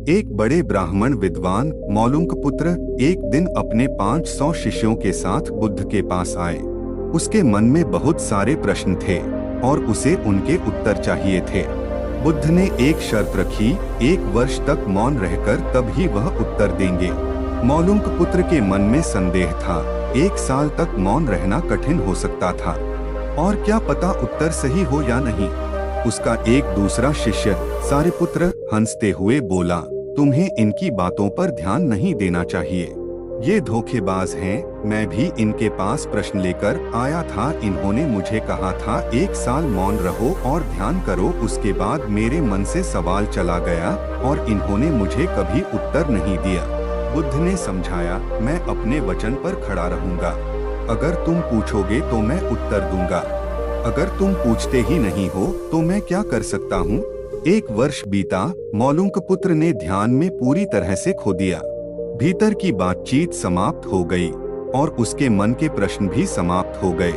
एक बड़े ब्राह्मण विद्वान मौलुंक पुत्र एक दिन अपने 500 शिष्यों के साथ बुद्ध के पास आए। उसके मन में बहुत सारे प्रश्न थे और उसे उनके उत्तर चाहिए थे। बुद्ध ने एक शर्त रखी, 1 वर्ष तक मौन रहकर तब ही वह उत्तर देंगे। मौलुंक पुत्र के मन में संदेह था, 1 साल तक मौन रहना कठिन हो सकता था और क्या पता उत्तर सही हो या नहीं। उसका एक दूसरा शिष्य सारिपुत्र हंसते हुए बोला, तुम्हें इनकी बातों पर ध्यान नहीं देना चाहिए, ये धोखेबाज हैं। मैं भी इनके पास प्रश्न लेकर आया था, इन्होंने मुझे कहा था 1 साल मौन रहो और ध्यान करो, उसके बाद मेरे मन से सवाल चला गया और इन्होंने मुझे कभी उत्तर नहीं दिया। बुद्ध ने समझाया, मैं अपने वचन पर खड़ा रहूंगा, अगर तुम पूछोगे तो मैं उत्तर दूंगा, अगर तुम पूछते ही नहीं हो तो मैं क्या कर सकता हूँ। 1 वर्ष बीता, मौलुंक पुत्र ने ध्यान में पूरी तरह से खो दिया। भीतर की बातचीत समाप्त हो गई और उसके मन के प्रश्न भी समाप्त हो गए।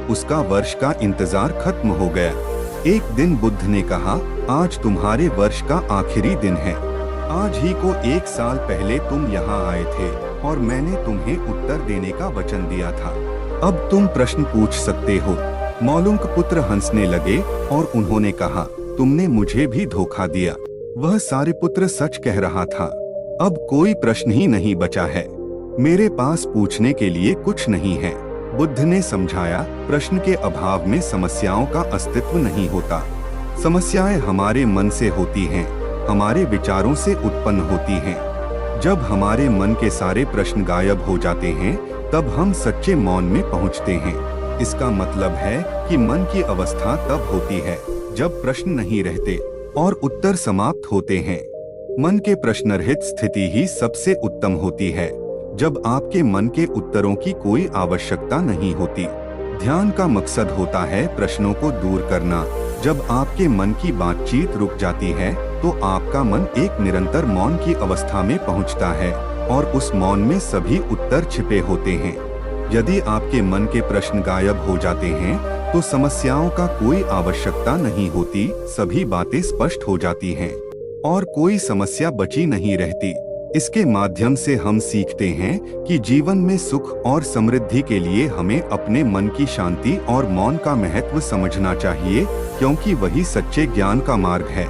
उसका वर्ष का इंतजार खत्म हो गया। एक दिन बुद्ध ने कहा, आज तुम्हारे वर्ष का आखिरी दिन है। आज ही को 1 साल पहले तुम यहाँ आए थे और मैंने तुम्हें उत्तर देने का वचन दिया था। अब तुम प्रश्न पूछ सकते हो। मौलुंक पुत्र हंसने लगे और उन्होंने कहा, तुमने मुझे भी धोखा दिया। वह सारिपुत्र सच कह रहा था। अब कोई प्रश्न ही नहीं बचा है, मेरे पास पूछने के लिए कुछ नहीं है। बुद्ध ने समझाया, प्रश्न के अभाव में समस्याओं का अस्तित्व नहीं होता। समस्याएं हमारे मन से होती हैं, हमारे विचारों से उत्पन्न होती हैं। जब हमारे मन के सारे प्रश्न गायब हो जाते हैं, तब हम सच्चे मौन में पहुंचते हैं। इसका मतलब है कि मन की अवस्था तब होती है जब प्रश्न नहीं रहते और उत्तर समाप्त होते हैं। मन के प्रश्न रहित स्थिति ही सबसे उत्तम होती है, जब आपके मन के उत्तरों की कोई आवश्यकता नहीं होती। ध्यान का मकसद होता है प्रश्नों को दूर करना। जब आपके मन की बातचीत रुक जाती है तो आपका मन एक निरंतर मौन की अवस्था में पहुंचता है और उस मौन में सभी उत्तर छिपे होते हैं। यदि आपके मन के प्रश्न गायब हो जाते हैं तो समस्याओं का कोई आवश्यकता नहीं होती, सभी बातें स्पष्ट हो जाती हैं और कोई समस्या बची नहीं रहती। इसके माध्यम से हम सीखते हैं कि जीवन में सुख और समृद्धि के लिए हमें अपने मन की शांति और मौन का महत्व समझना चाहिए, क्योंकि वही सच्चे ज्ञान का मार्ग है।